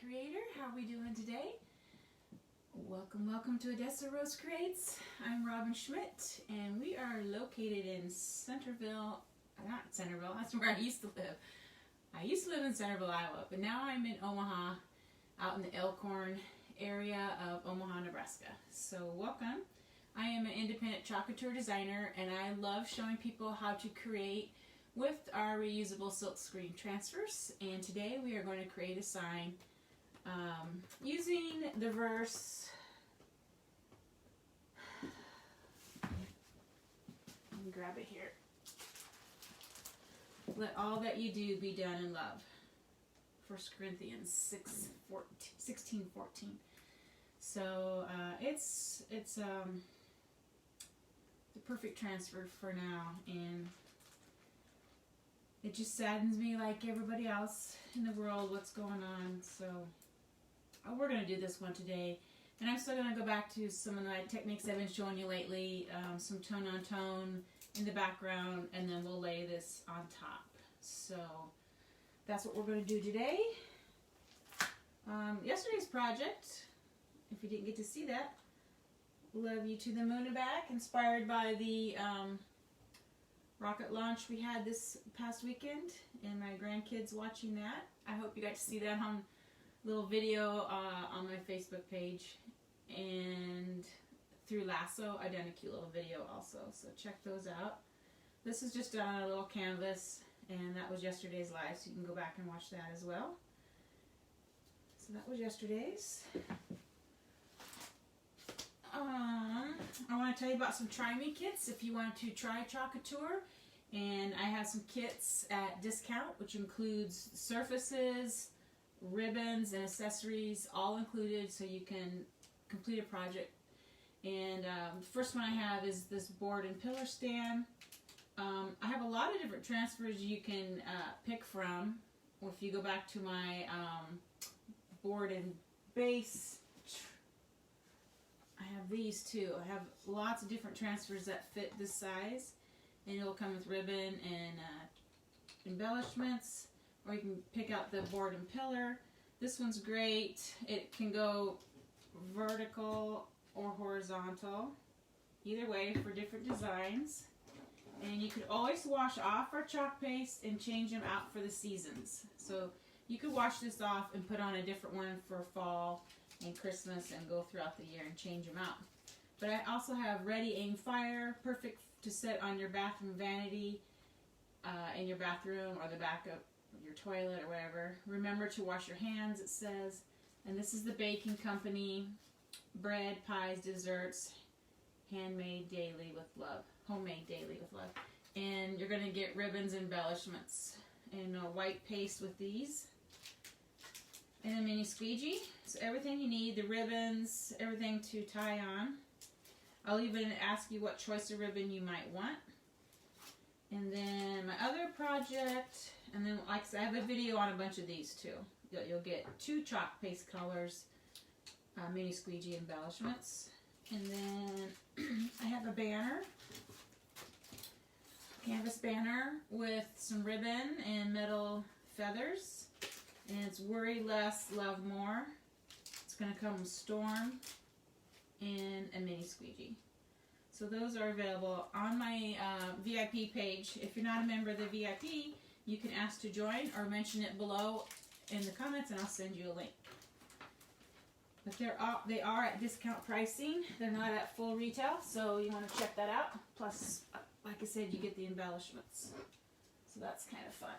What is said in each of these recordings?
Creator. How are we doing today? Welcome to Odessa Rose Creates. I'm Robin Schmidt, and we are located in Centerville, not Centerville, that's where I used to live. I used to live in Centerville, Iowa, but now I'm in Omaha, out in the Elkhorn area of Omaha, Nebraska. So welcome. I am an independent chalk couture designer, and I love showing people how to create with our reusable silk screen transfers. And today we are going to create a sign using the verse, let me grab it here, let all that you do be done in love. 1 Corinthians 16:14. So it's the perfect transfer for now, and it just saddens me like everybody else in the world what's going on. So we're going to do this one today, and I'm still going to go back to some of the techniques I've been showing you lately, some tone on tone in the background, and then we'll lay this on top. So that's what we're going to do today. Yesterday's project, if you didn't get to see that, Love You to the Moon and Back, inspired by the rocket launch we had this past weekend, and my grandkids watching that. I hope you got to see that on little video on my Facebook page, and through Lasso I done a cute little video also, so check those out. This is just on a little canvas, and that was yesterday's live, so you can go back and watch that as well. So that was yesterday's. I want to tell you about some Try Me kits if you want to try chalk couture. And I have some kits at discount, which includes surfaces, ribbons, and accessories, all included, so you can complete a project. And the first one I have is this board and pillar stand. I have a lot of different transfers you can pick from. If you go back to my board and base, I have these too. I have lots of different transfers that fit this size, and it'll come with ribbon and embellishments, or you can pick out the board and pillar. This one's great. It can go vertical or horizontal, either way, for different designs. And you could always wash off our chalk paste and change them out for the seasons. So you could wash this off and put on a different one for fall and Christmas and go throughout the year and change them out. But I also have Ready Aim Fire, perfect to set on your bathroom vanity, in your bathroom or the back of your toilet or whatever. Remember to wash your hands, it says. And this is the baking company, bread, pies, desserts, handmade daily with love, homemade daily with love. And you're going to get ribbons and embellishments and a white paste with these. And a mini squeegee. So everything you need, the ribbons, everything to tie on. I'll even ask you what choice of ribbon you might want. And then my other project, and then like I said, I have a video on a bunch of these too. You'll get 2 chalk paste colors, mini squeegee embellishments. And then I have a banner, canvas banner with some ribbon and metal feathers. And it's Worry Less, Love More. It's going to come with Storm and a mini squeegee. So those are available on my VIP page. If you're not a member of the VIP, you can ask to join or mention it below in the comments, and I'll send you a link. But they are at discount pricing. They're not at full retail, so you want to check that out. Plus, like I said, you get the embellishments. So that's kind of fun.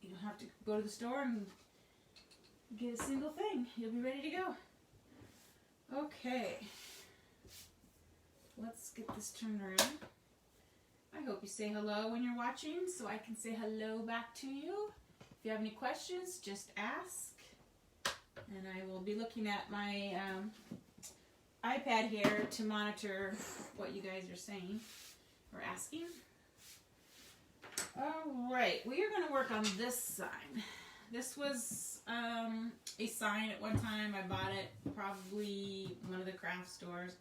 You don't have to go to the store and get a single thing. You'll be ready to go. Okay. Let's get this turned around. I hope you say hello when you're watching so I can say hello back to you. If you have any questions, just ask. And I will be looking at my iPad here to monitor what you guys are saying or asking. Alright, we are going to work on this sign. This was a sign at one time. I bought it probably one of the craft stores.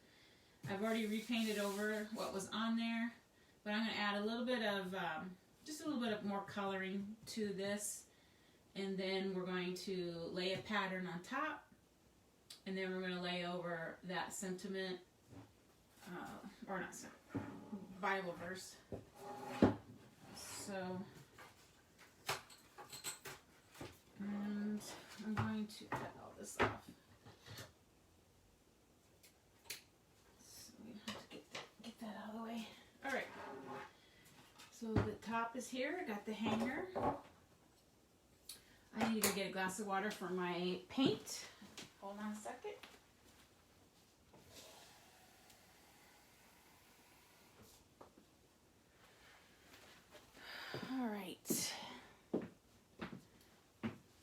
I've already repainted over what was on there, but I'm going to add a little bit of, just a little bit of more coloring to this. And then we're going to lay a pattern on top, and then we're going to lay over that sentiment, or not sentiment, Bible verse. So, and I'm going to cut all this off. So we have to get that out of the way. All right. So the top is here. I got the hanger. I need to go get a glass of water for my paint. Hold on a second. All right.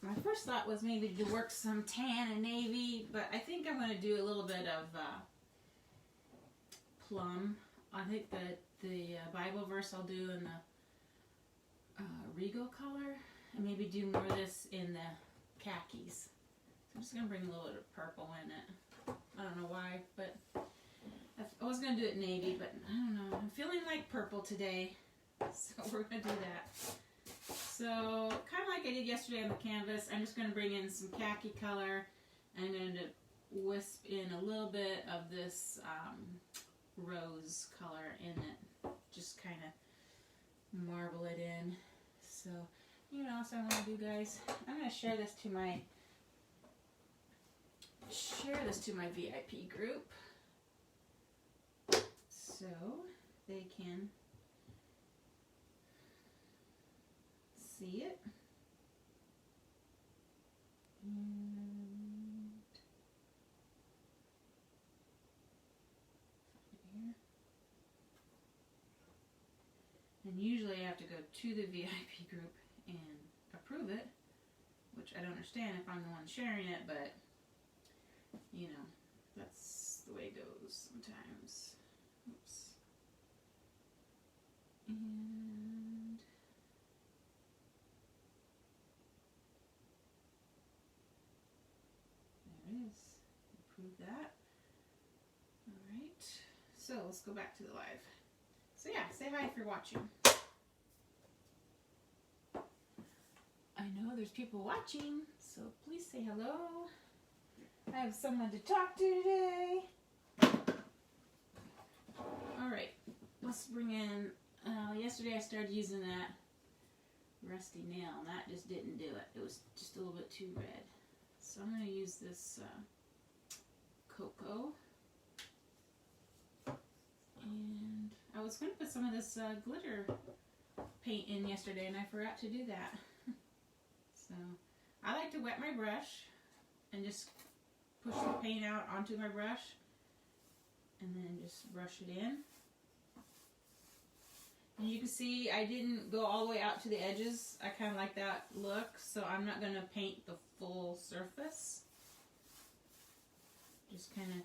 My first thought was maybe to work some tan and navy, but I think I'm going to do a little bit of plum. I think that the Bible verse I'll do in the regal color, and maybe do more of this in the khakis. So I'm just going to bring a little bit of purple in it. I don't know why, but I was going to do it navy, but I don't know. I'm feeling like purple today, so we're going to do that. So, kind of like I did yesterday on the canvas, I'm just going to bring in some khaki color, and I'm going to wisp in a little bit of this rose color in it. Just kind of marble it in. So, you know what else I want to do, guys? I'm going to share this to my VIP group, so they can see it. And usually I have to go to the VIP group and approve it, which I don't understand if I'm the one sharing it, but you know, that's the way it goes sometimes. Oops. And there it is. Approve that. Alright. So let's go back to the live. So yeah, say hi if you're watching. I know there's people watching, so please say hello. I have someone to talk to today. Alright, let's bring in, yesterday I started using that rusty nail, and that just didn't do it. It was just a little bit too red. So I'm going to use this cocoa. And I was going to put some of this glitter paint in yesterday, and I forgot to do that. So I like to wet my brush and just push the paint out onto my brush, and then just brush it in. And you can see I didn't go all the way out to the edges. I kind of like that look, so I'm not going to paint the full surface. Just kind of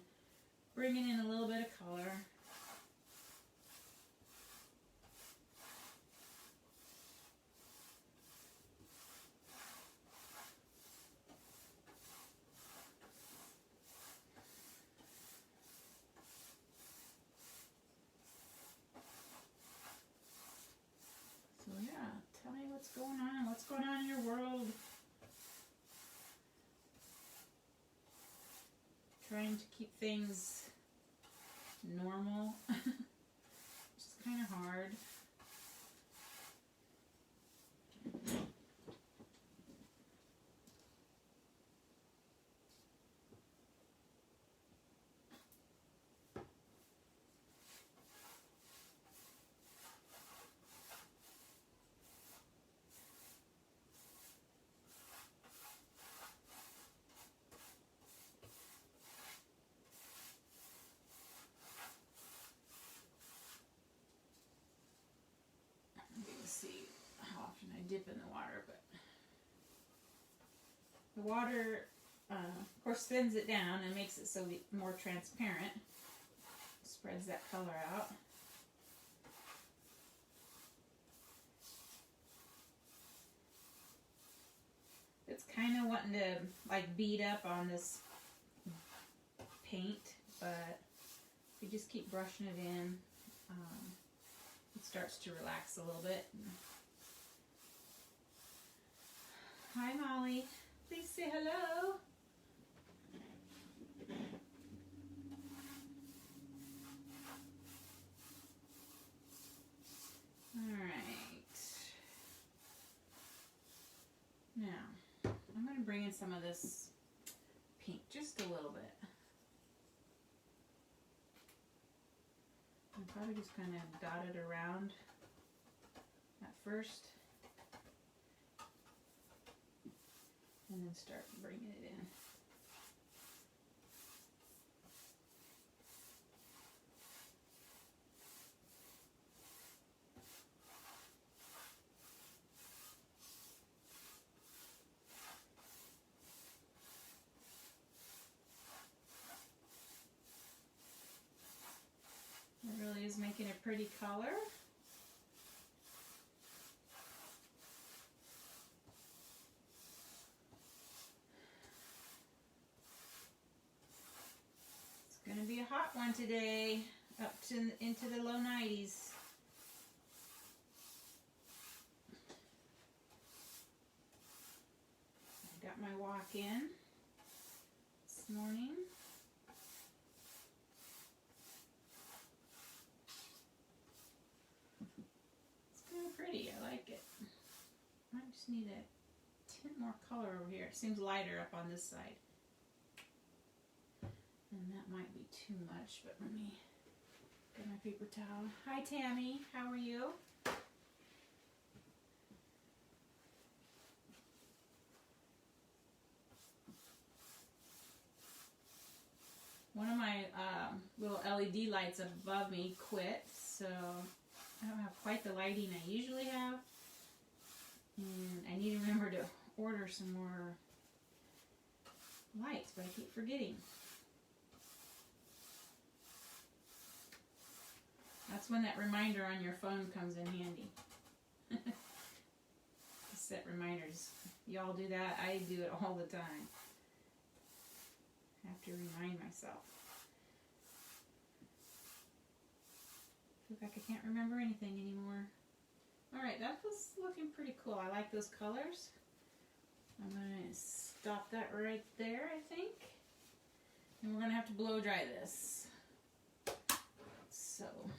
bringing in a little bit of color. Tell me what's going on. What's going on in your world? Trying to keep things normal. Which is kind of hard. See how often I dip in the water, but the water of course thins it down and makes it so more transparent, spreads that color out. It's kind of wanting to like bead up on this paint, but if you just keep brushing it in, it starts to relax a little bit. Hi, Molly. Please say hello. Alright. Now, I'm going to bring in some of this pink, just a little bit. I'll probably just kind of dot it around at first. And then start bringing it in. It really is making a pretty color. It's going to be a hot one today, up to into the low 90s. I got my walk in this morning. It's kind of pretty. I like it. I just need a tint more color over here. It seems lighter up on this side. And that might be too much, but let me get my paper towel. Hi, Tammy. How are you? One of my little LED lights above me quit, so I don't have quite the lighting I usually have. And I need to remember to order some more lights, but I keep forgetting. That's when that reminder on your phone comes in handy. Set reminders. Y'all do that? I do it all the time. I have to remind myself. I feel like I can't remember anything anymore. Alright, that was looking pretty cool. I like those colors. I'm going to stop that right there, I think. And we're going to have to blow dry this. So...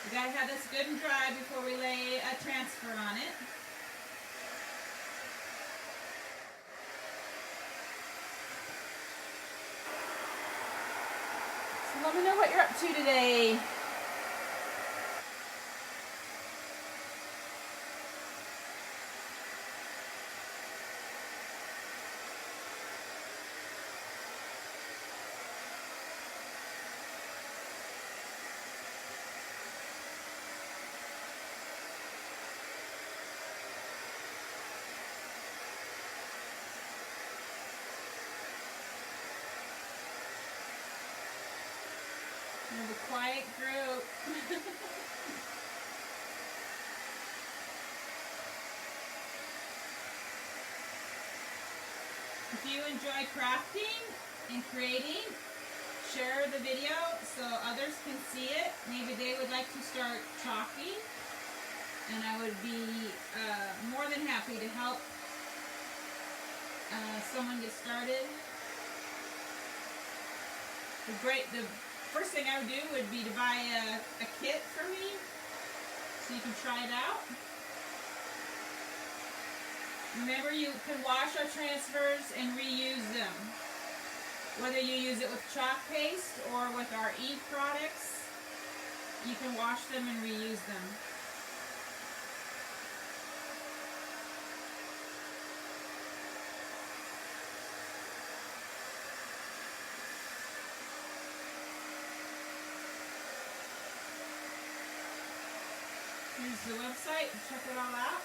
we gotta have this good and dry before we lay a transfer on it. So let me know what you're up to today. The quiet group. If you enjoy crafting and creating, share the video so others can see it. Maybe they would like to start chalking, and I would be more than happy to help someone get started. The first thing I would do would be to buy a kit for me so you can try it out. Remember, you can wash our transfers and reuse them. Whether you use it with chalk paste or with our ink products, you can wash them and reuse them. Here's the website. Check it all out.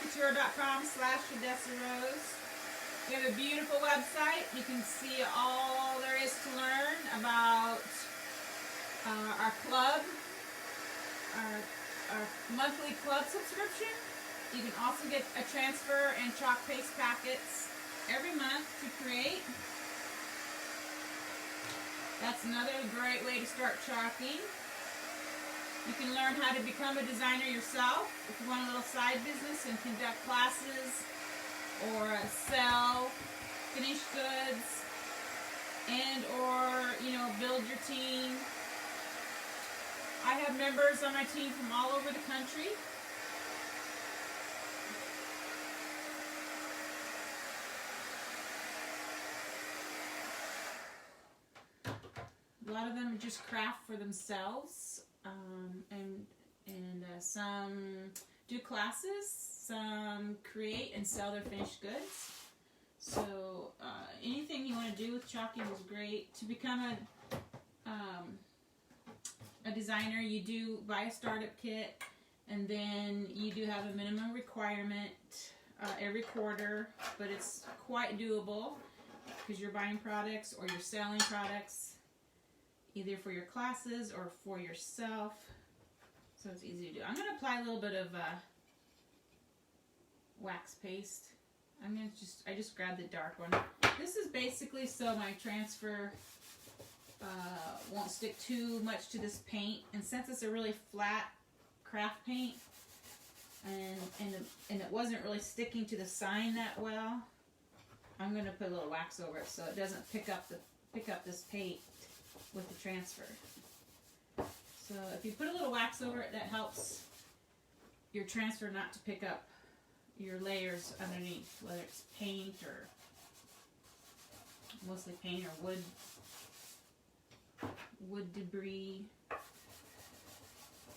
Couture.com/OdessaRose. We have a beautiful website. You can see all there is to learn about our club, our monthly club subscription. You can also get a transfer and chalk paste packets every month to create. That's another great way to start chalking. You can learn how to become a designer yourself if you want a little side business and conduct classes or sell finished goods and or, you know, build your team. I have members on my team from all over the country. A lot of them just craft for themselves, and some do classes, some create and sell their finished goods. So anything you want to do with chalking is great. To become a designer, you do buy a startup kit, and then you do have a minimum requirement every quarter, but it's quite doable because you're buying products or you're selling products either for your classes or for yourself, so it's easy to do. I'm going to apply a little bit of wax paste. I just grabbed the dark one. This is basically so my transfer won't stick too much to this paint, and since it's a really flat craft paint and it wasn't really sticking to the sign that well, I'm going to put a little wax over it so it doesn't pick up this paint with the transfer. So if you put a little wax over it, that helps your transfer not to pick up your layers underneath, whether it's paint or mostly paint or wood debris,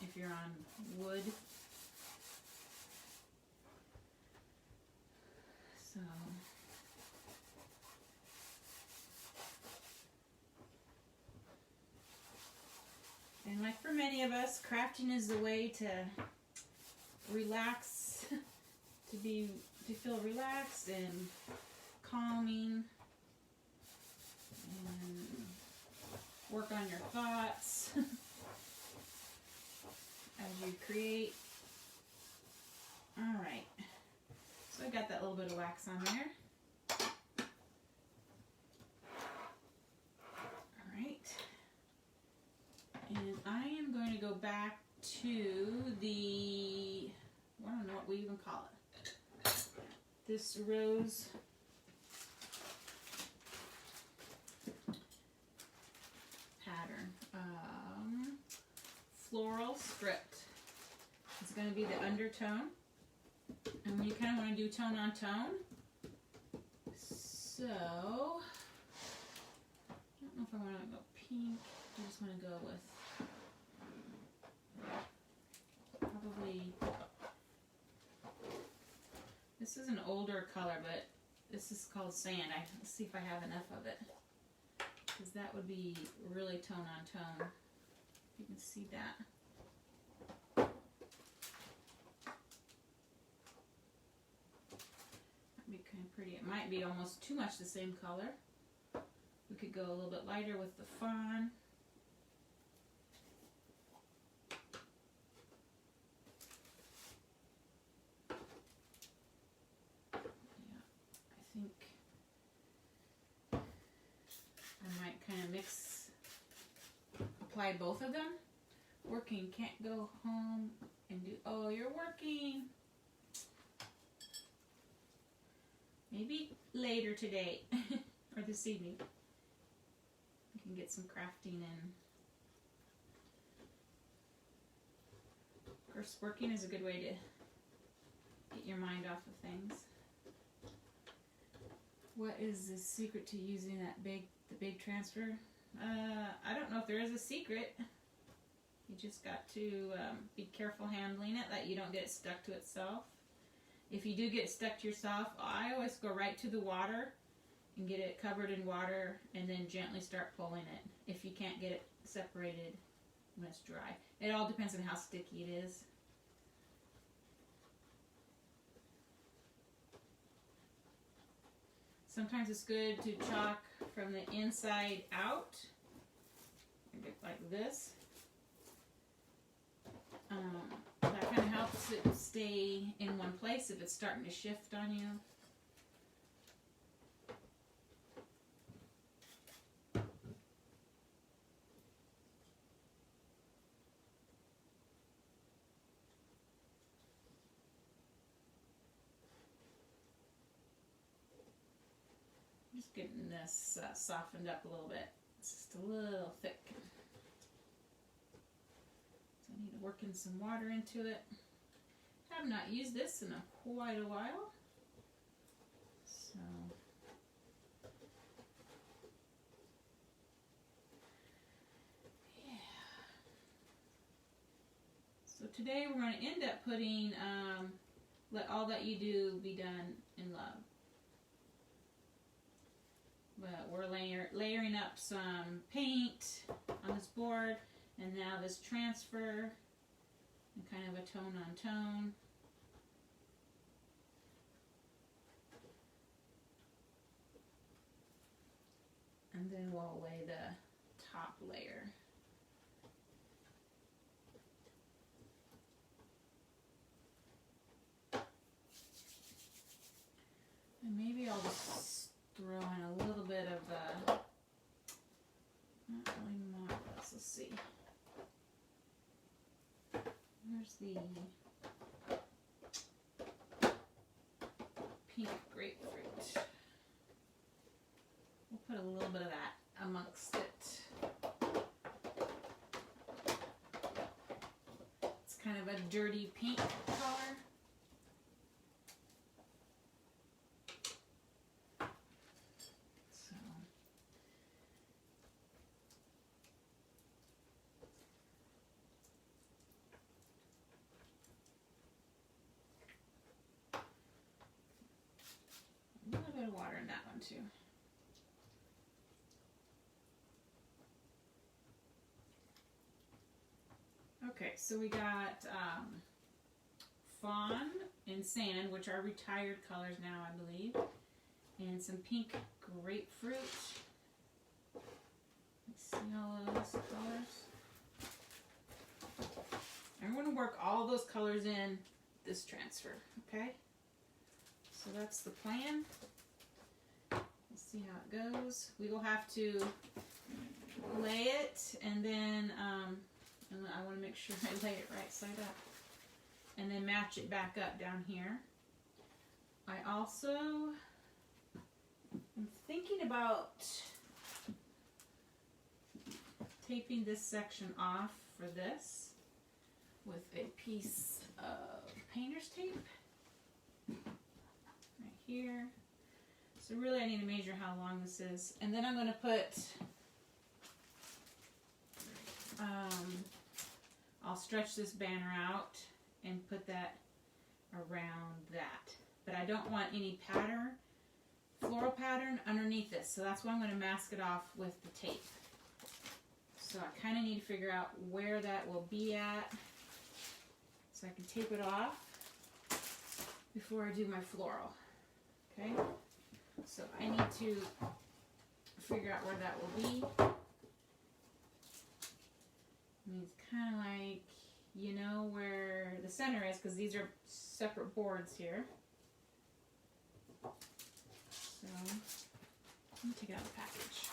if you're on wood. So and like for many of us, crafting is the way to relax, to feel relaxed and calming, and work on your thoughts as you create. Alright, so I got that little bit of wax on there. Alright, and I am going to go back to the, I don't know what we even call it, this rose pattern, floral script. It's going to be the undertone, and you kind of want to do tone on tone. So I don't know if I want to go pink. I just want to go with probably, this is an older color, but this is called sand. Let's see if I have enough of it, because that would be really tone on tone. You can see that. That'd be kind of pretty. It might be almost too much the same color. We could go a little bit lighter with the fawn. Apply both of them. Working, can't go home and do, oh, you're working. Maybe later today or this evening. You can get some crafting in. Of course, working is a good way to get your mind off of things. What is the secret to using the big transfer? I don't know if there is a secret. You just got to be careful handling it, that you don't get it stuck to itself. If you do get it stuck to yourself, I always go right to the water and get it covered in water and then gently start pulling it if you can't get it separated when it's dry. It all depends on how sticky it is. Sometimes it's good to chalk from the inside out, like this. That kind of helps it stay in one place if it's starting to shift on you. getting this softened up a little bit. It's just a little thick. So I need to work in some water into it. Have not used this in quite a while. So yeah. So today we're going to end up putting let all that you do be done in love. But we're layering up some paint on this board, and now this transfer, and kind of a tone on tone. And then we'll lay the top layer. And maybe I'll just throw in a little bit of, not really marvelous, let's see. Where's the pink grapefruit? We'll put a little bit of that amongst it. It's kind of a dirty pink color. A little bit of water in that one too. Okay, so we got fawn and sand, which are retired colors now, I believe, and some pink grapefruit. Let's see all those colors. I'm going to work all those colors in this transfer, okay? So that's the plan. Let's see how it goes. We will have to lay it, and then I want to make sure I lay it right side up, and then match it back up down here. I also am thinking about taping this section off for this with a piece of painter's tape right here. So really I need to measure how long this is, and then I'm going to put I'll stretch this banner out and put that around that, but I don't want any pattern, floral pattern underneath this, so that's why I'm going to mask it off with the tape. So I kind of need to figure out where that will be at so I can tape it off before I do my floral. Okay, so I need to figure out where that will be. I mean, it's kind of like, you know, where the center is, because these are separate boards here. So let me take it out of the package.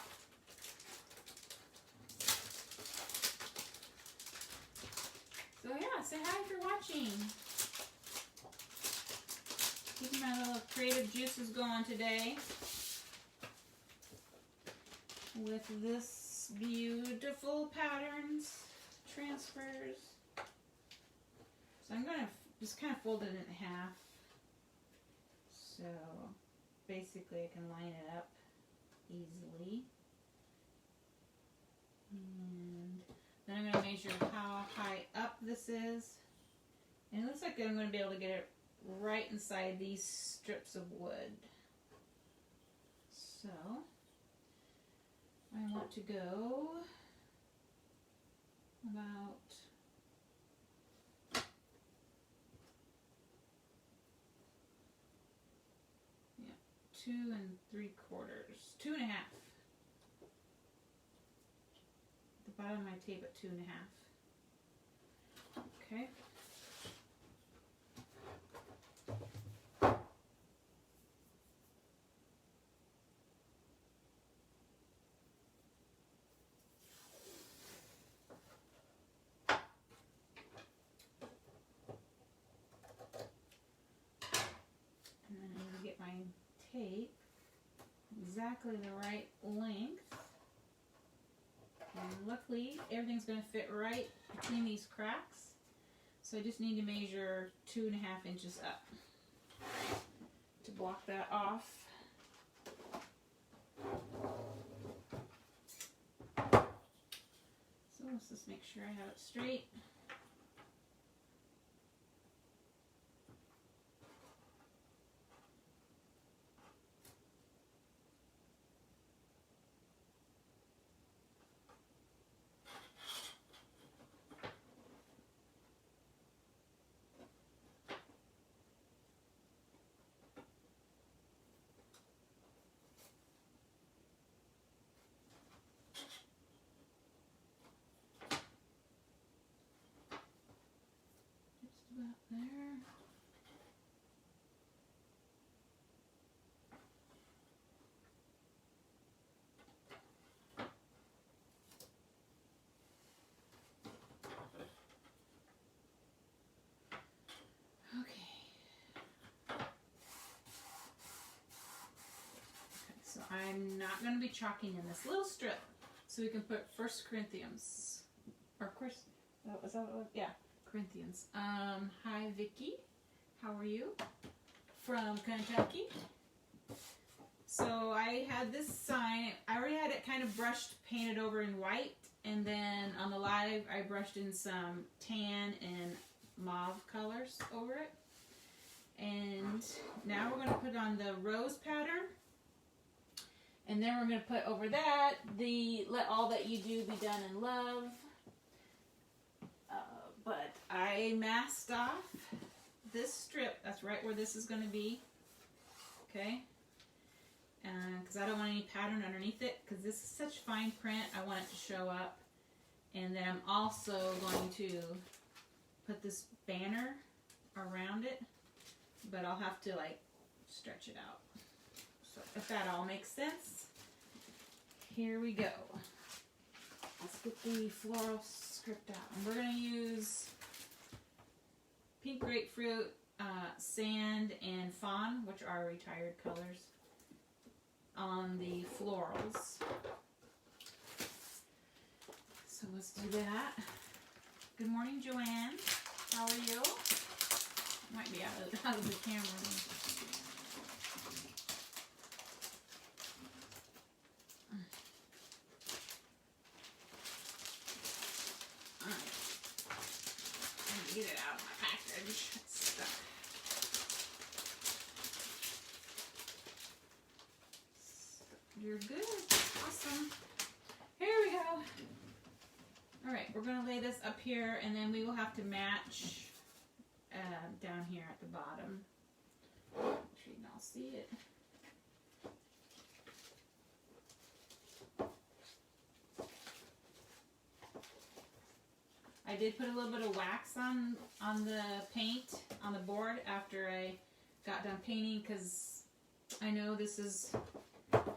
So yeah, say hi if you're watching. Keeping my little creative juices going today with this beautiful patterns, transfers. So I'm going to just kind of fold it in half. So basically I can line it up easily. And then I'm going to measure how high up this is. And it looks like I'm going to be able to get it right inside these strips of wood. So I want to go about two and 3/4, 2.5. The bottom of my tape at 2.5. Okay. And then I'm going to get my tape exactly the right length. And luckily, everything's going to fit right between these cracks. So I just need to measure 2.5 inches up to block that off. So let's just make sure I have it straight. About there. So I'm not going to be chalking in this little strip, so we can put 1 Corinthians, or of course, was that what it was? Yeah. Corinthians. Hi Vicky, how are you? From Kentucky. So I had this sign, I already had it kind of brushed, painted over in white, and then on the live I brushed in some tan and mauve colors over it. And now we're going to put on the rose pattern, and then we're going to put over that the let all that you do be done in love. But I masked off this strip. That's right where this is going to be. Okay? Because I don't want any pattern underneath it, because this is such fine print. I want it to show up. And then I'm also going to put this banner around it, but I'll have to like stretch it out. So if that all makes sense, here we go. Let's get the floral script out. And we're going to use pink grapefruit, sand, and fawn, which are retired colors, on the florals. So let's do that. Good morning, Joanne. How are you? Might be out of the camera. Get it out of my package. It's stuck. You're good. Awesome. Here we go. Alright, we're going to lay this up here, and then we will have to match down here at the bottom. Make sure you can all see it. I did put a little bit of wax on the paint on the board after I got done painting, because I know this is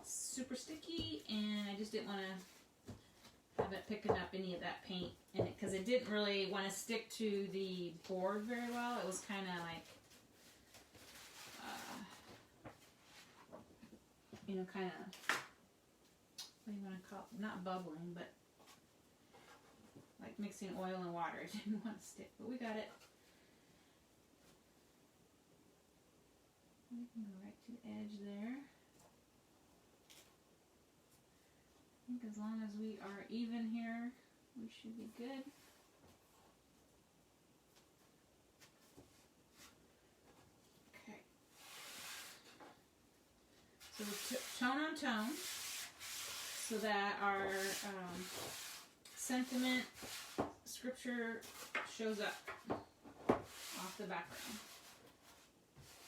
super sticky and I just didn't want to have it picking up any of that paint in it, because it didn't really want to stick to the board very well. It was kind of like, you know, kind of, what do you want to call it? Not bubbling, but like mixing oil and water. It didn't want to stick, but we got it. We can go right to the edge there. I think as long as we are even here, we should be good. Okay. So we tone on tone, so that our sentiment scripture shows up off the background.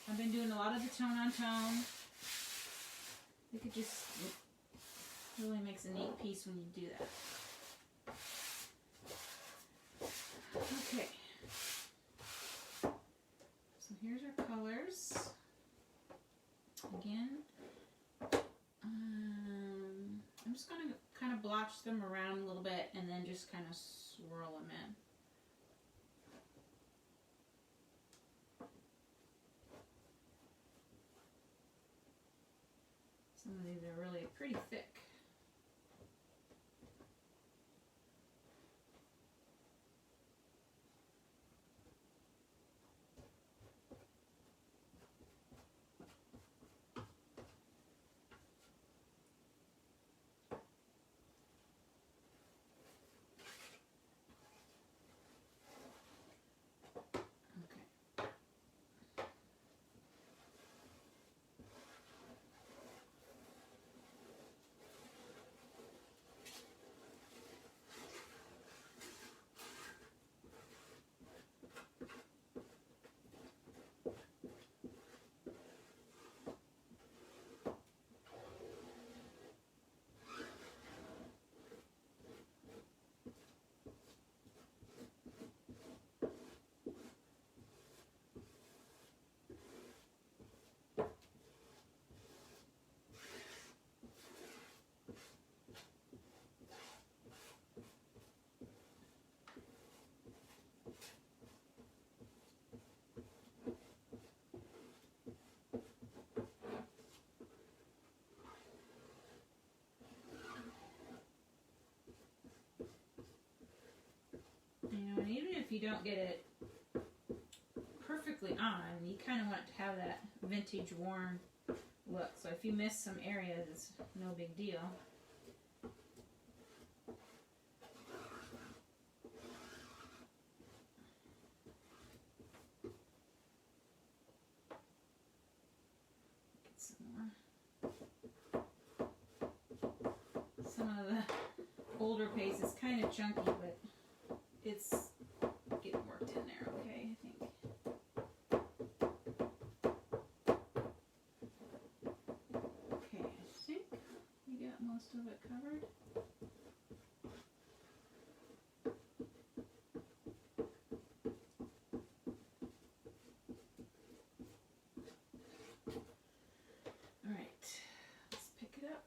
I've been doing a lot of the tone on tone. I think it just really makes a neat piece when you do that. Okay. So here's our colors. Again, I'm just going to kind of blotch them around a little bit and then just kind of swirl them in. Some of these are really pretty thick. You know, and even if you don't get it perfectly on, you kind of want to have that vintage worn look. So if you miss some areas, it's no big deal. Get some more. Some of the older paste is kind of chunky, but it's getting worked in there okay, I think. Okay, I think we got most of it covered. All right, let's pick it up.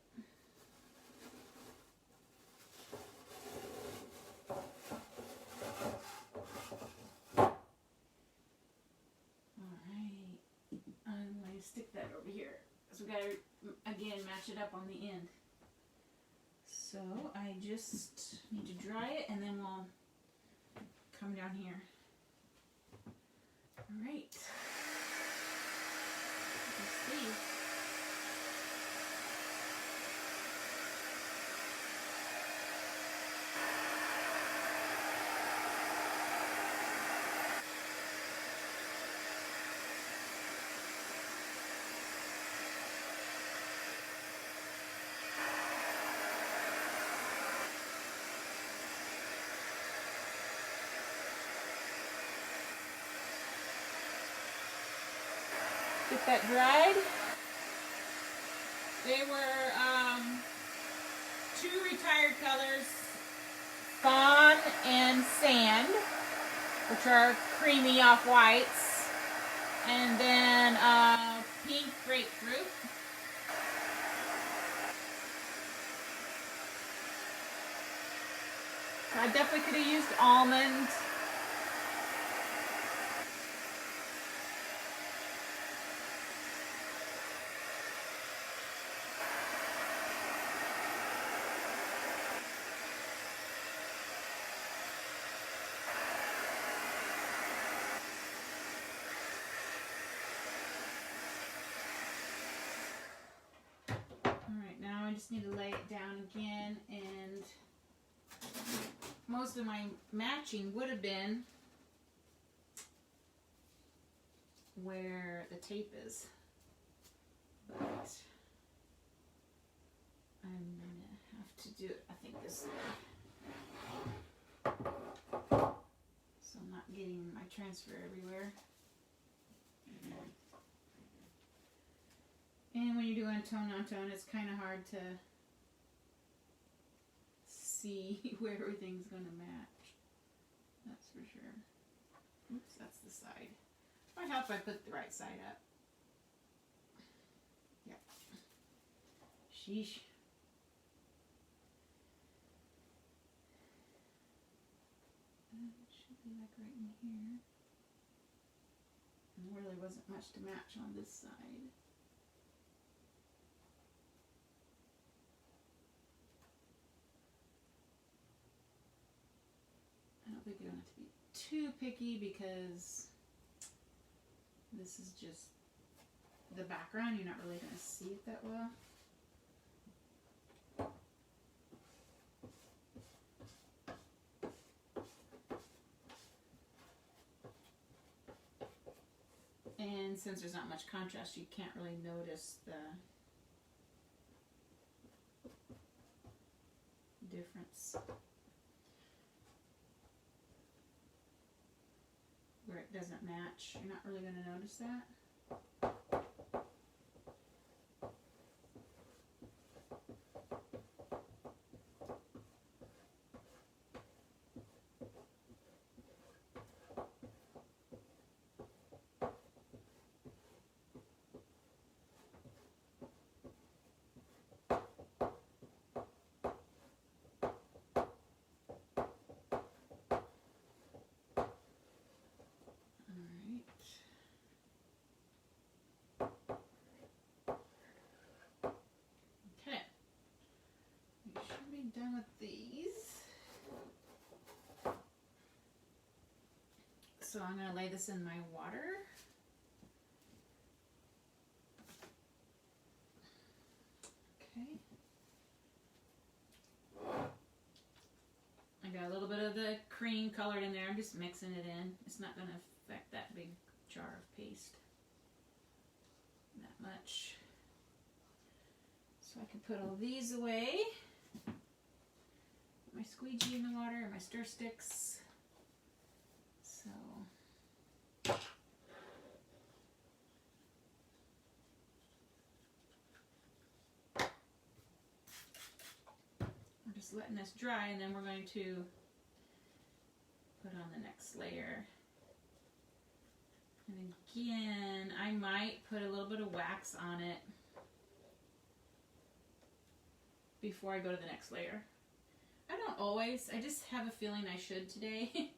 Stick that over here. So we gotta again match it up on the end. So I just need to dry it and then we'll come down here. All right. Let's see. Get that dried. They were two retired colors, fawn and sand, which are creamy off-whites, and then pink grapefruit. I definitely could have used almond. I just need to lay it down again, and most of my matching would have been where the tape is, but I'm gonna have to do it, I think, this way, so I'm not getting my transfer everywhere. And when you're doing tone on tone, it's kind of hard to see where everything's going to match. That's for sure. Oops, that's the side. Might help if I put the right side up. Yep. Sheesh. It should be like right in here. And there really wasn't much to match on this side. like you don't have to be too picky because this is just the background. You're not really going to see it that well. And since there's not much contrast, you can't really notice the difference. Where it doesn't match, you're not really going to notice that. Done with these. So I'm going to lay this in my water. Okay. I got a little bit of the cream colored in there. I'm just mixing it in. It's not going to affect that big jar of paste that much. So I can put all these away. My squeegee in the water and my stir sticks. So we're just letting this dry, and then we're going to put on the next layer. And again, I might put a little bit of wax on it before I go to the next layer. I don't always. I just have a feeling I should today.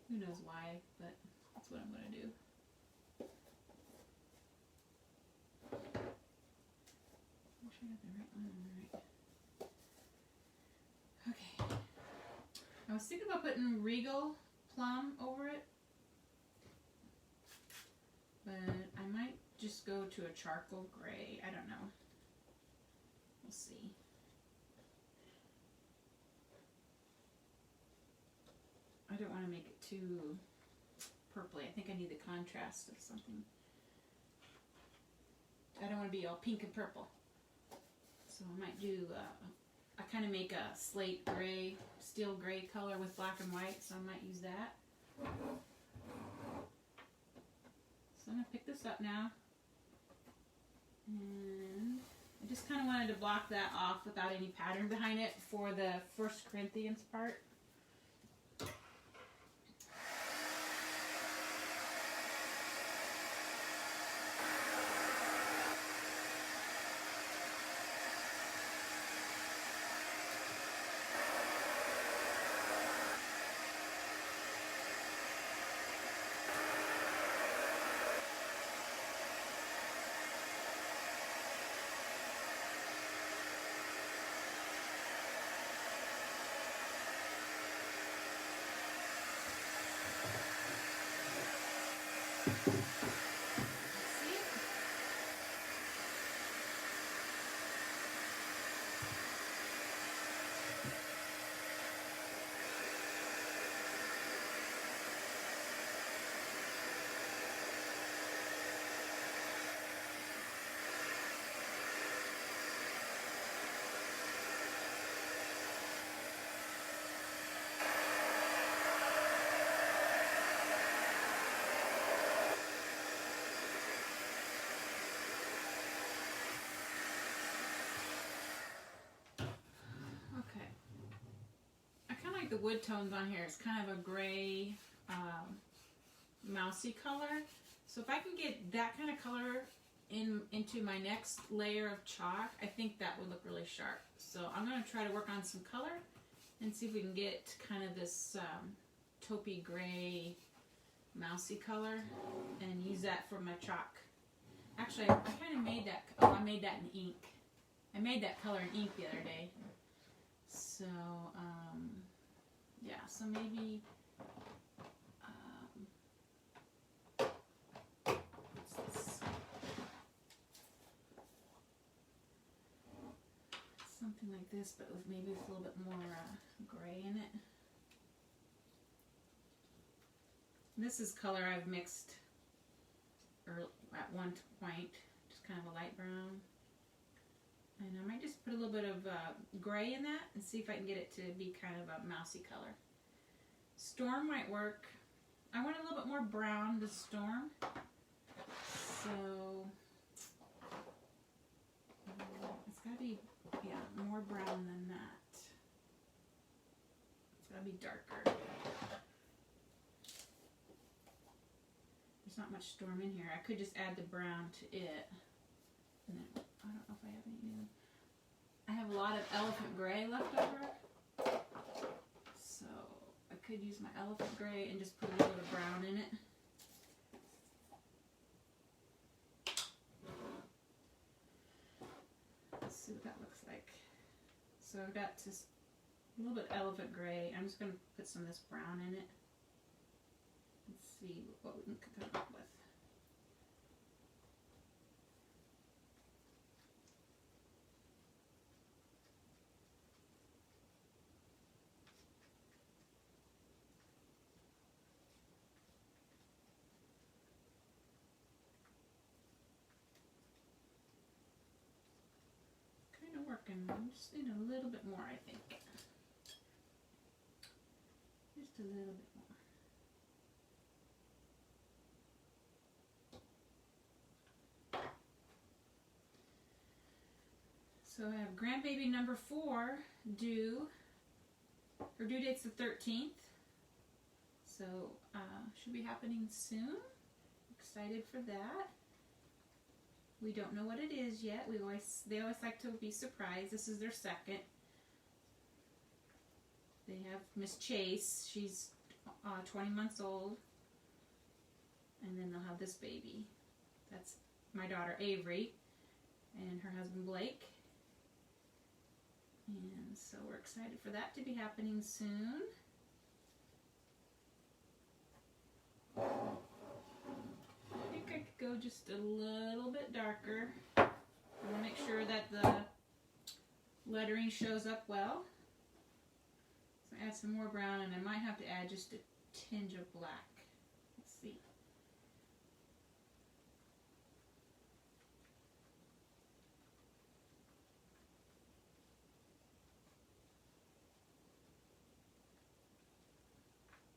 Who knows why, but that's what I'm going to do. Make sure I got the right one. Right. Okay. I was thinking about putting Regal Plum over it, but I might just go to a charcoal gray. I don't know. We'll see. I don't want to make it too purpley. I think I need the contrast of something. I don't want to be all pink and purple. So I might do, I kind of make a slate gray, steel gray color with black and white, so I might use that. So I'm going to pick this up now. And I just kind of wanted to block that off without any pattern behind it for the 1 Corinthians part. The wood tones on here is kind of a gray, mousy color. So if I can get that kind of color into my next layer of chalk, I think that would look really sharp. So I'm going to try to work on some color and see if we can get kind of this taupey gray, mousy color and use that for my chalk. Actually, I kind of made that. Oh, I made that in ink. I made that color in ink the other day. So, Yeah, so maybe what's this? Something like this, but with maybe with a little bit more gray in it. This is color I've mixed at one point, just kind of a light brown. And I might just put a little bit of gray in that and see if I can get it to be kind of a mousy color. Storm might work. I want a little bit more brown with Storm. So it's got to be, yeah, more brown than that. It's got to be darker. There's not much Storm in here. I could just add the brown to it. And then, I don't know if I have any new. I have a lot of elephant gray left over. So I could use my elephant gray and just put a little bit of brown in it. Let's see what that looks like. So I've got just a little bit of elephant gray. I'm just going to put some of this brown in it. Let's see what we can come up with. Working. I just need a little bit more, I think. Just a little bit more. So I have grandbaby number 4 due. Her due date's the 13th. So should be happening soon. Excited for that. We don't know what it is yet. They always like to be surprised. This is their second. They have Miss Chase. She's 20 months old. And then they'll have this baby. That's my daughter Avery and her husband Blake. And so we're excited for that to be happening soon. Go just a little bit darker. I want to make sure that the lettering shows up well. So add some more brown, and I might have to add just a tinge of black. Let's see.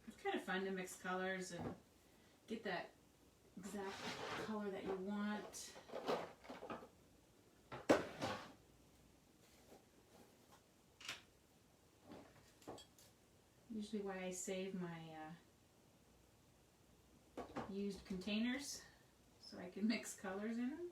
It's kind of fun to mix colors and get that exact color that you want. Usually why I save my used containers so I can mix colors in them.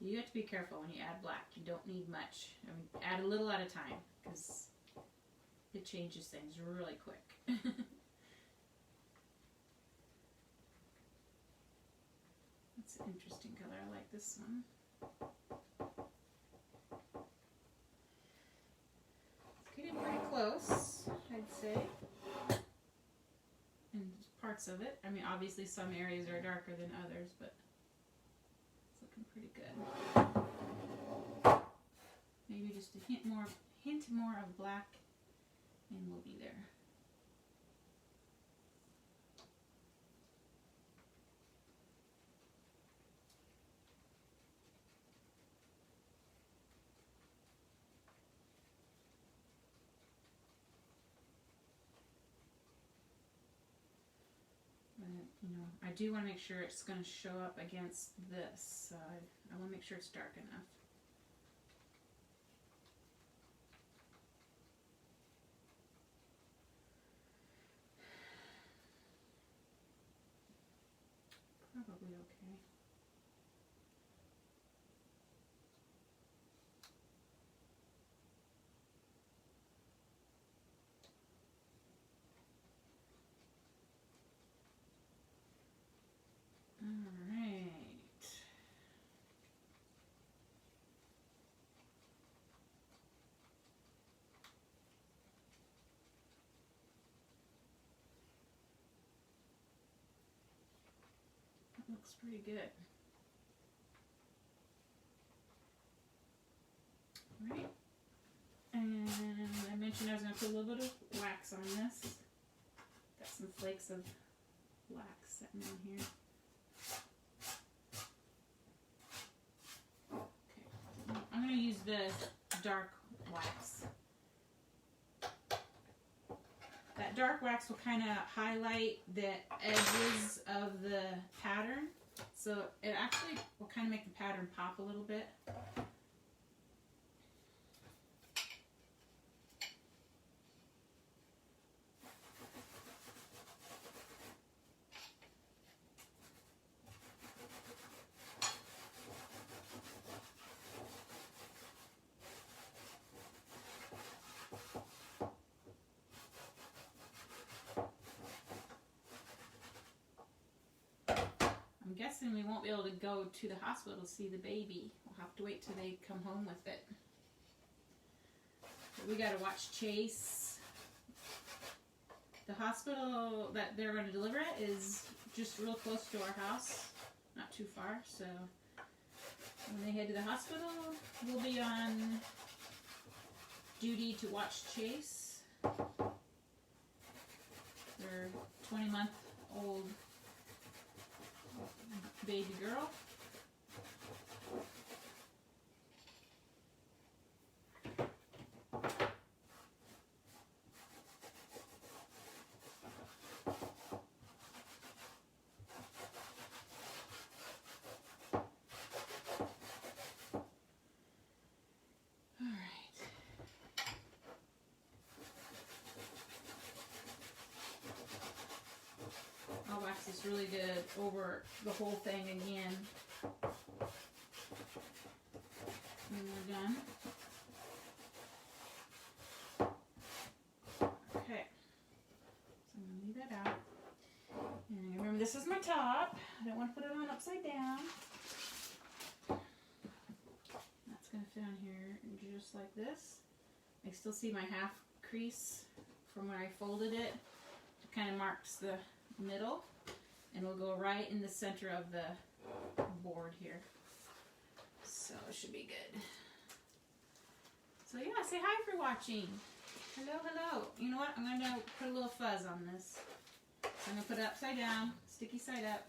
You have to be careful when you add black. You don't need much. I mean, add a little at a time because it changes things really quick. That's an interesting color. I like this one. It's getting pretty close, I'd say. And parts of it. I mean, obviously some areas are darker than others, but pretty good. Maybe just a hint more of black, and we'll be there. You know, I do want to make sure it's going to show up against this, so I want to make sure it's dark enough. Probably okay. looks pretty good. All right. And I mentioned I was going to put a little bit of wax on this. Got some flakes of wax sitting on here. Okay. I'm going to use the dark wax. That dark wax will kind of highlight the edges of the pattern. So it actually will kind of make the pattern pop a little bit. I'm guessing we won't be able to go to the hospital to see the baby. We'll have to wait till they come home with it. But we gotta watch Chase. The hospital that they're going to deliver at is just real close to our house, not too far. So when they head to the hospital, we'll be on duty to watch Chase, their 20-month-old baby girl. I'll wax this really good over the whole thing again. And we're done. Okay. So I'm going to leave that out. And remember, this is my top. I don't want to put it on upside down. That's going to fit on here just like this. I still see my half crease from where I folded it. It kind of marks the middle, and it'll go right in the center of the board here. So it should be good. So yeah, say hi for watching. Hello, hello. You know what? I'm going to put a little fuzz on this. So I'm going to put it upside down, sticky side up,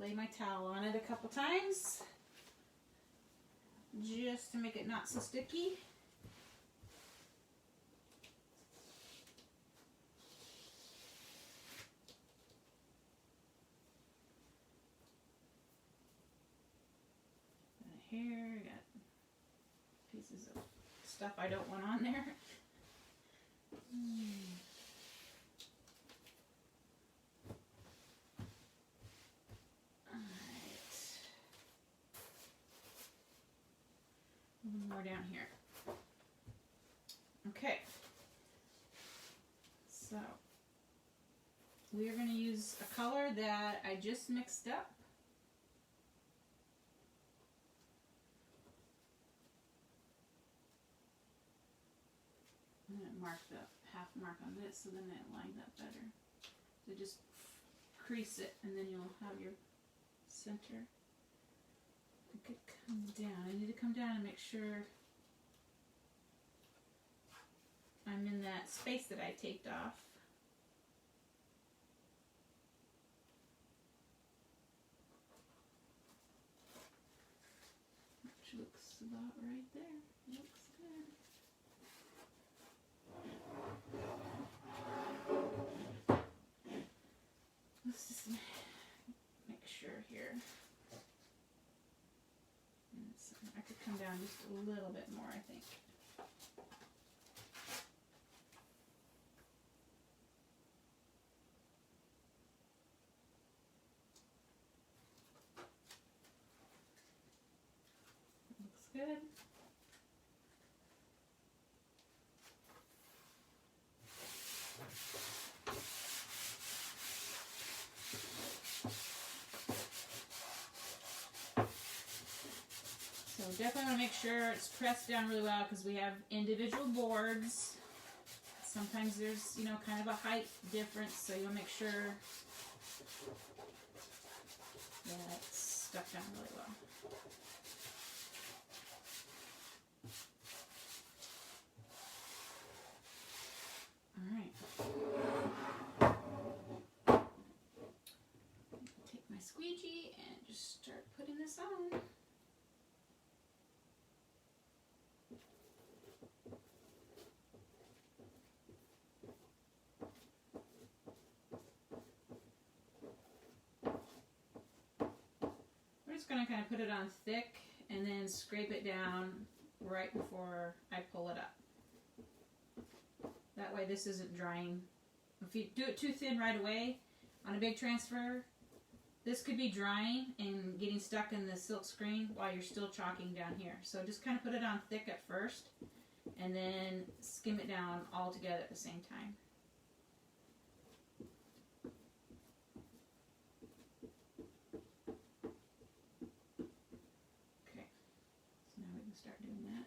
lay my towel on it a couple times just to make it not so sticky. Here, I got pieces of stuff I don't want on there. Alright. A little more down here. Okay. So, we are going to use a color that I just mixed up. Mark the half mark on this, so then it lined up better. So just crease it, and then you'll have your center. I could come down. I need to come down and make sure I'm in that space that I taped off. Which looks about right there. Looks good. Let's just make sure here. I could come down just a little bit more, I think. Looks good. Definitely want to make sure it's pressed down really well because we have individual boards. Sometimes there's, you know, kind of a height difference, so you'll make sure Yeah, it's stuck down really well. Alright. Take my squeegee and just start putting this on. We're just going to kind of put it on thick and then scrape it down right before I pull it up. That way this isn't drying. If you do it too thin right away on a big transfer, this could be drying and getting stuck in the silk screen while you're still chalking down here. So just kind of put it on thick at first and then skim it down all together at the same time. Okay, so now we can start doing that.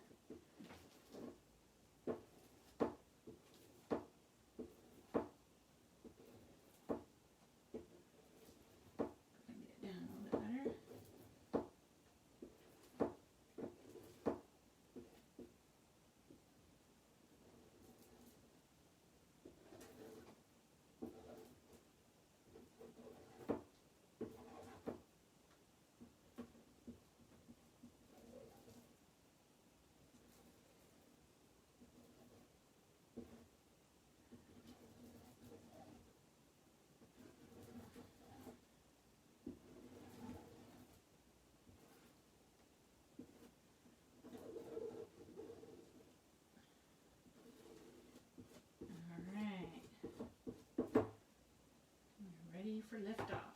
For liftoff.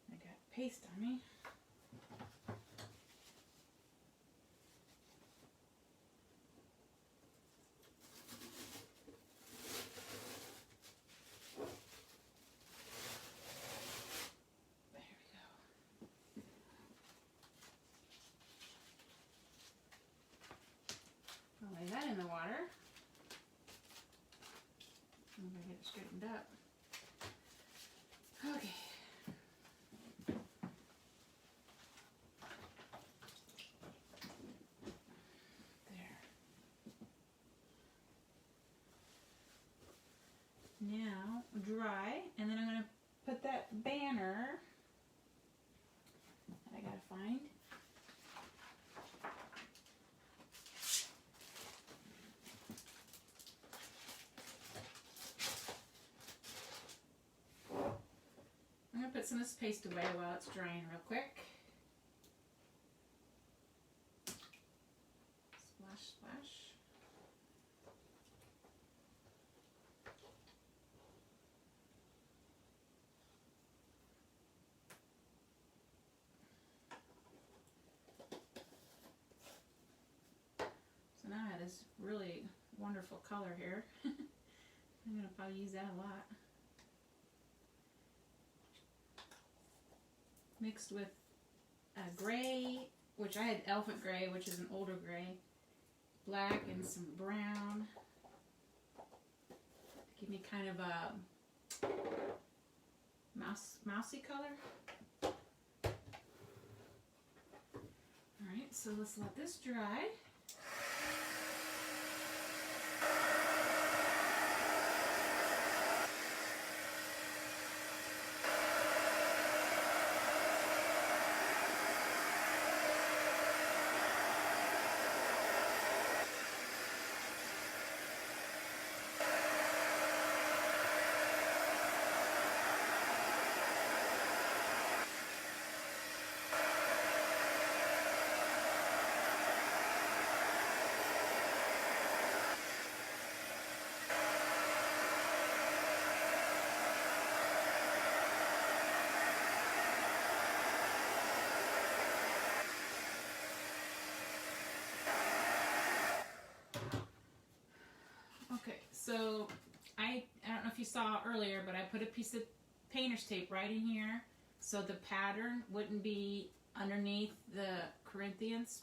I got paste on me. There we go. I'll lay that in the water. I'm going to get it straightened up. Okay. There. Now dry, and then I'm going to put that banner that I gotta find. I'm going to put some of this paste away while it's drying real quick. Splash, splash. So now I have this really wonderful color here. I'm going to probably use that a lot. Mixed with gray, which I had elephant gray, which is an older gray, black and some brown. Give me kind of a mousy color. Alright, so let's let this dry. Okay, so I don't know if you saw earlier, but I put a piece of painter's tape right in here so the pattern wouldn't be underneath the Corinthians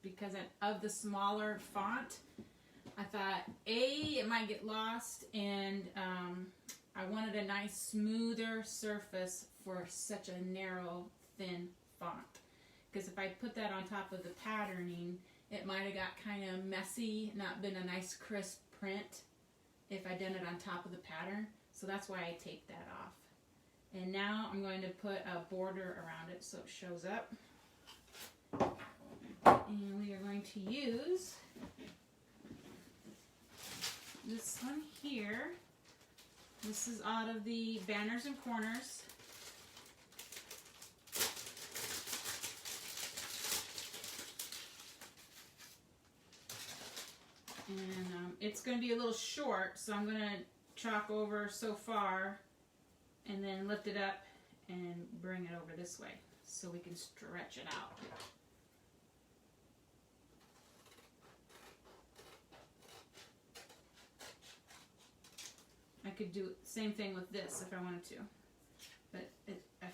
because of the smaller font. I thought, it might get lost, and I wanted a nice smoother surface for such a narrow, thin font. Because if I put that on top of the patterning, it might have got kind of messy, not been a nice crisp print if I done it on top of the pattern. So that's why I taped that off. And now I'm going to put a border around it so it shows up. And we are going to use this one here. This is out of the Banners and Corners. And it's going to be a little short, so I'm going to chalk over so far and then lift it up and bring it over this way so we can stretch it out. I could do the same thing with this if I wanted to, but I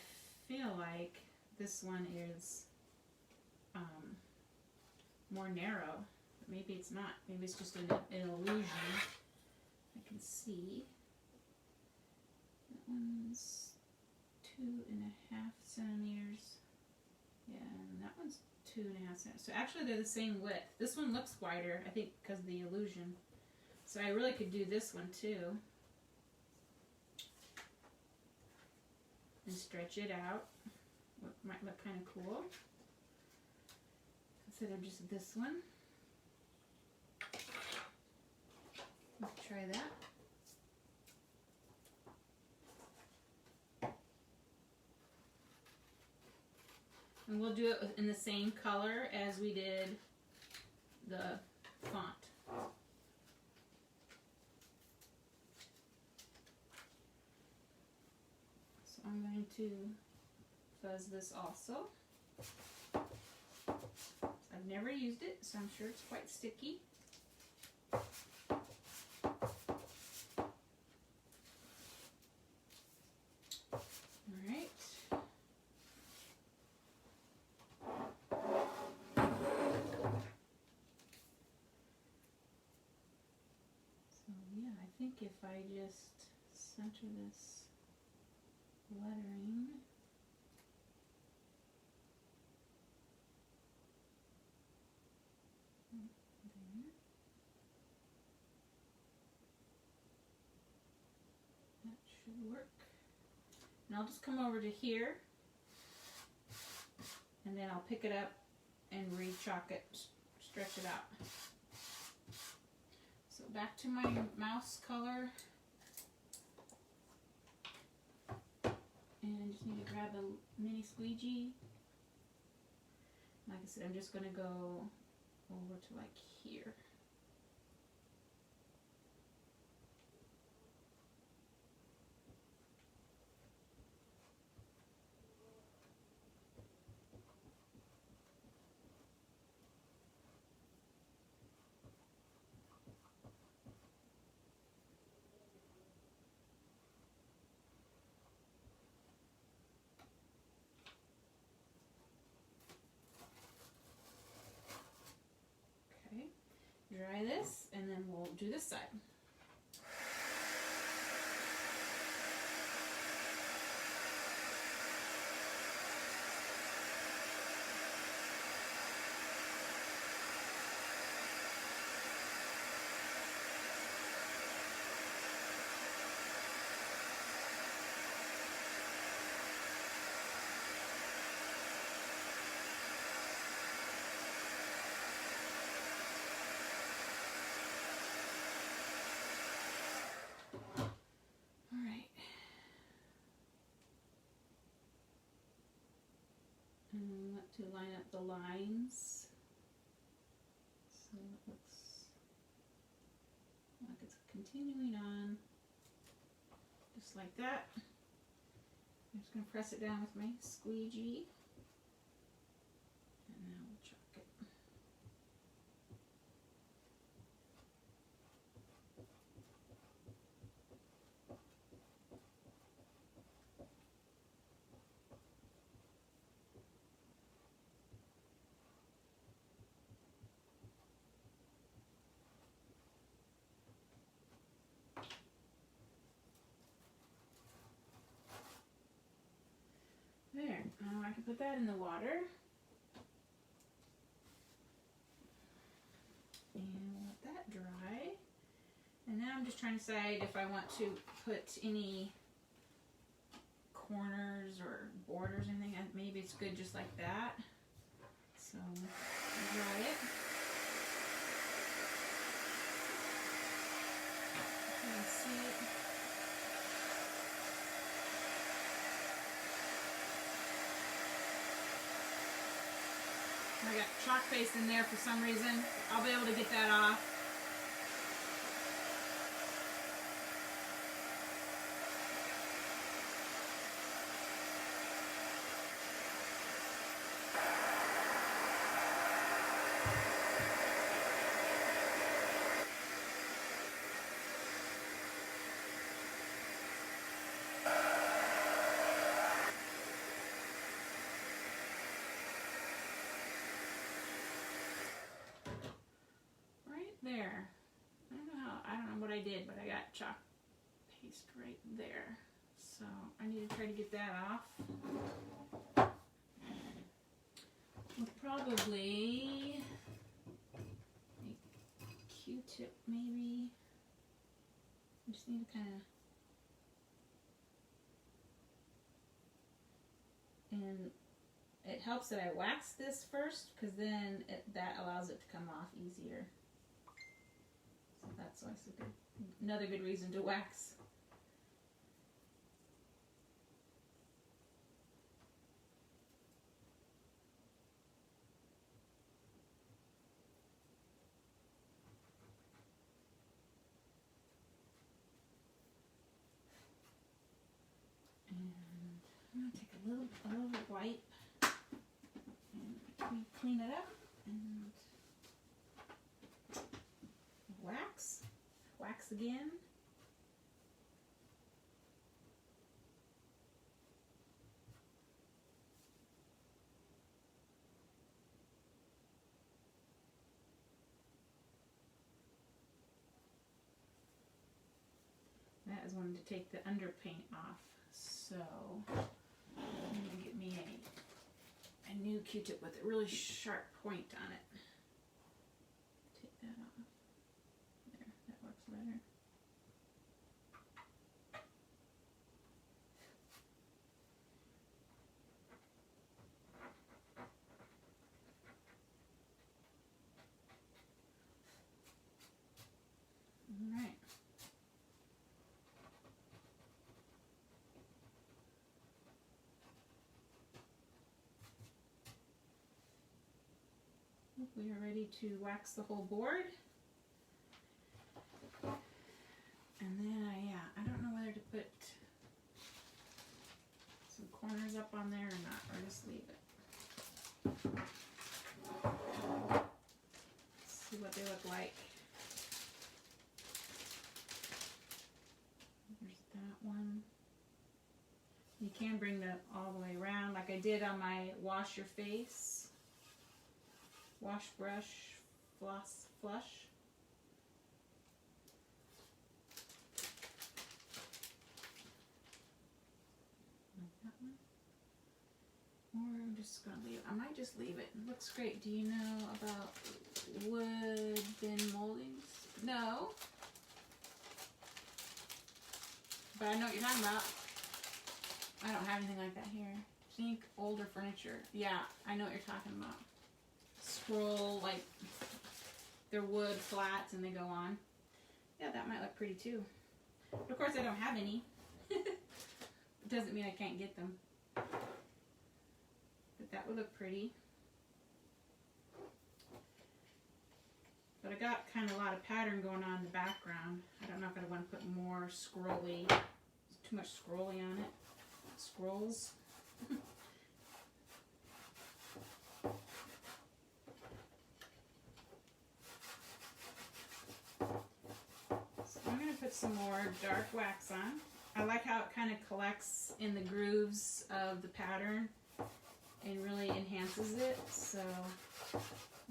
feel like this one is more narrow. But maybe it's not. Maybe it's just an illusion. I can see that one's 2.5 centimeters. Yeah, and that one's 2.5 centimeters. So actually they're the same width. This one looks wider, I think, because of the illusion. So I really could do this one too. And stretch it out. What might look kind of cool. Instead of just this one. Let's try that. And we'll do it in the same color as we did the font. So I'm going to fuzz this also. I've never used it, so I'm sure it's quite sticky. Alright. So yeah, I think if I just center this lettering. There. That should work. And I'll just come over to here and then I'll pick it up and re-chalk it, stretch it out. So back to my mouse color. And I just need to grab a mini squeegee. Like I said, I'm just going to go over to like here. Dry this, and then we'll do this side. To line up the lines so it looks like it's continuing on just like that. I'm just going to press it down with my squeegee and now we'll chalk it. I can put that in the water. And we'll let that dry. And now I'm just trying to decide if I want to put any corners or borders or anything. Maybe it's good just like that. So I'll dry it. You can see it. I got chalk paste in there for some reason. I'll be able to get that off. There. I don't know what I did, but I got chalk paste right there. So I need to try to get that off. We'll probably a Q-tip maybe. I just need to kind of, and it helps that I wax this first because then that allows it to come off easier. That's always another good reason to wax. And I'm going to take a little wipe and clean it up and wax again. That is wanting to take the underpaint off, so I'm going to get me a new Q-tip with a really sharp point on it. Take that off. There, that works better. All right. We are ready to wax the whole board. And then I don't know whether to put some corners up on there or not, or just leave it. See what they look like. There's that one. You can bring that all the way around like I did on my wash your face. Wash, brush, floss, flush. Like that one. Or I'm just going to leave it. I might just leave it. It looks great. Do you know about wooden moldings? No. But I know what you're talking about. I don't have anything like that here. Think older furniture. Yeah, I know what you're talking about. Scroll, like they're wood flats and they go on. Yeah, that might look pretty too. But of course I don't have any. It doesn't mean I can't get them. But that would look pretty. But I got kind of a lot of pattern going on in the background. I don't know if I want to put more scrolly. There's too much scrolly on it. Scrolls. Put some more dark wax on. I like how it kind of collects in the grooves of the pattern and really enhances it. So I'm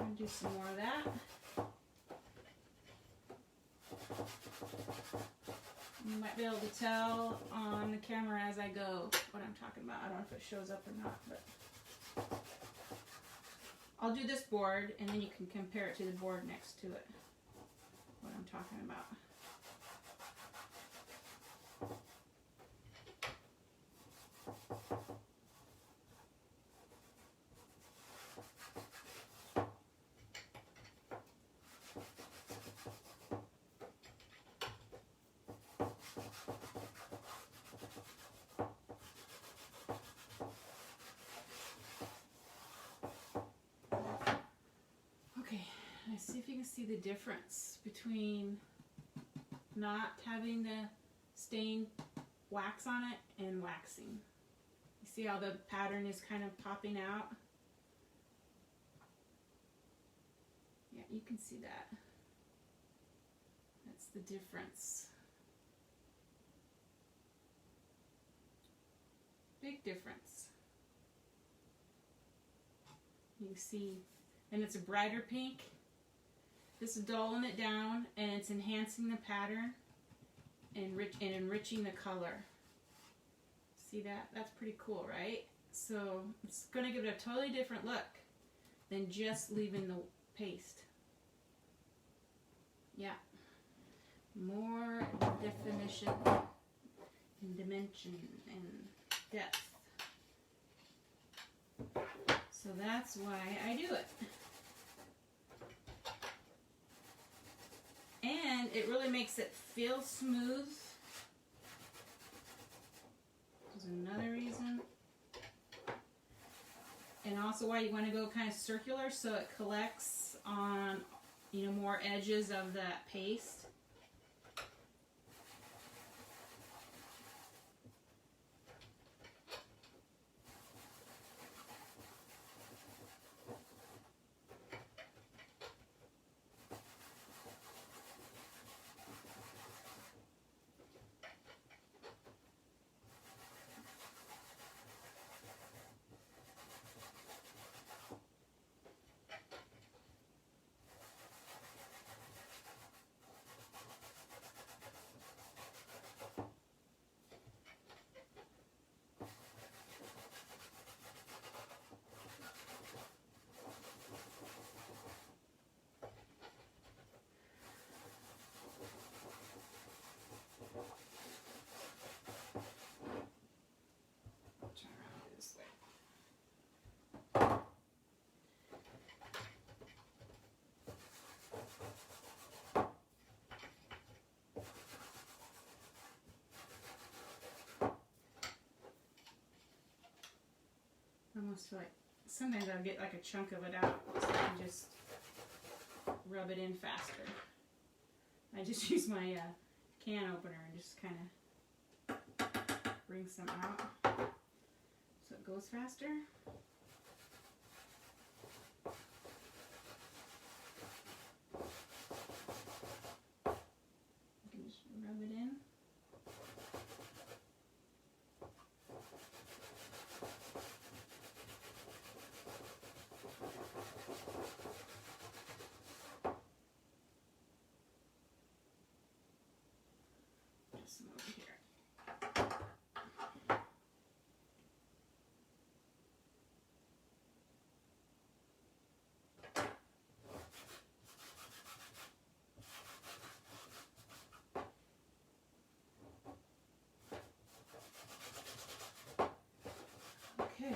going to do some more of that. You might be able to tell on the camera as I go what I'm talking about. I don't know if it shows up or not, but I'll do this board and then you can compare it to the board next to it. What I'm talking about. See if you can see the difference between not having the stained wax on it and waxing. You see how the pattern is kind of popping out? Yeah, you can see that. That's the difference. Big difference. You see, and it's a brighter pink. This is dulling it down, and it's enhancing the pattern and enriching the color. See that? That's pretty cool, right? So it's going to give it a totally different look than just leaving the paste. Yeah. More definition and dimension and depth. So that's why I do it. And it really makes it feel smooth. There's another reason. And also why you want to go kind of circular so it collects on, you know, more edges of that paste. I almost feel like sometimes I'll get like a chunk of it out so I can just rub it in faster. I just use my can opener and just kind of bring some out so it goes faster. You can just rub it in. Some over here. Okay.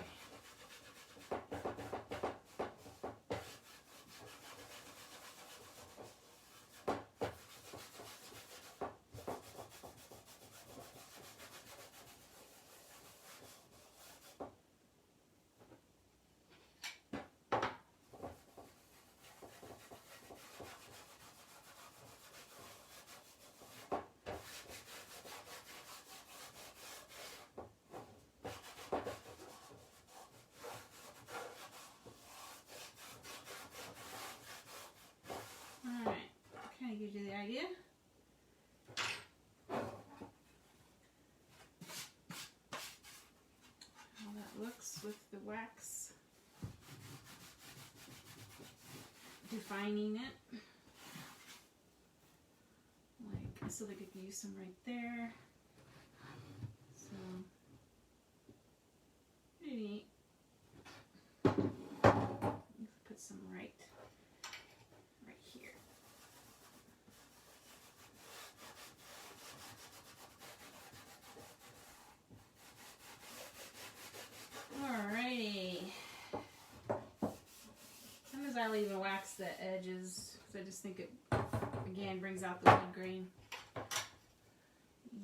Kind of gives you the idea. How that looks with the wax. Defining it. Like, I still think I could use some right there. So, pretty neat. Put some right here. Alrighty. Sometimes I'll even wax the edges because I just think it, again, brings out the wood grain.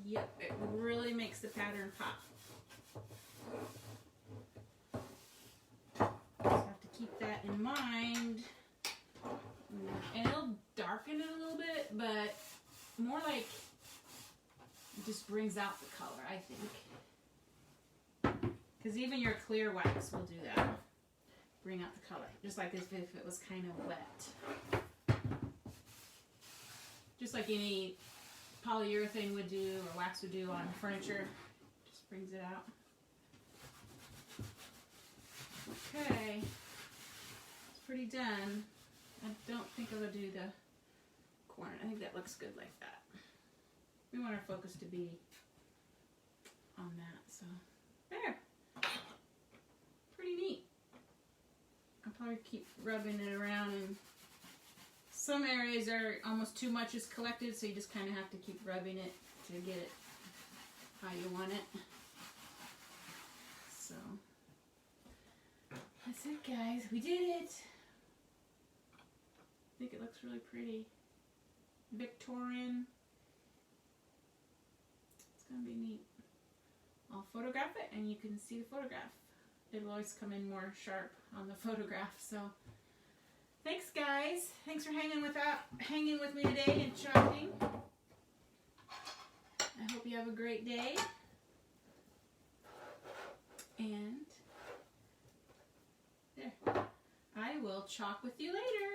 Yep, it really makes the pattern pop. So I have to keep that in mind. And it'll darken it a little bit, but more like it just brings out the color, I think. Because even your clear wax will do that. Bring out the color, just like if it was kind of wet. Just like any polyurethane would do or wax would do on furniture. Just brings it out. Okay. It's pretty done. I don't think I would do the corner. I think that looks good like that. We want our focus to be on that, so there. Pretty neat. I'll probably keep rubbing it around, and some areas are almost too much is collected, so you just kind of have to keep rubbing it to get it how you want it. So that's it, guys. We did it. I think it looks really pretty. Victorian. It's going to be neat. I'll photograph it and you can see the photograph. It'll always come in more sharp on the photograph. So thanks, guys. Thanks for hanging with me today and shopping. I hope you have a great day. And there. I will chalk with you later.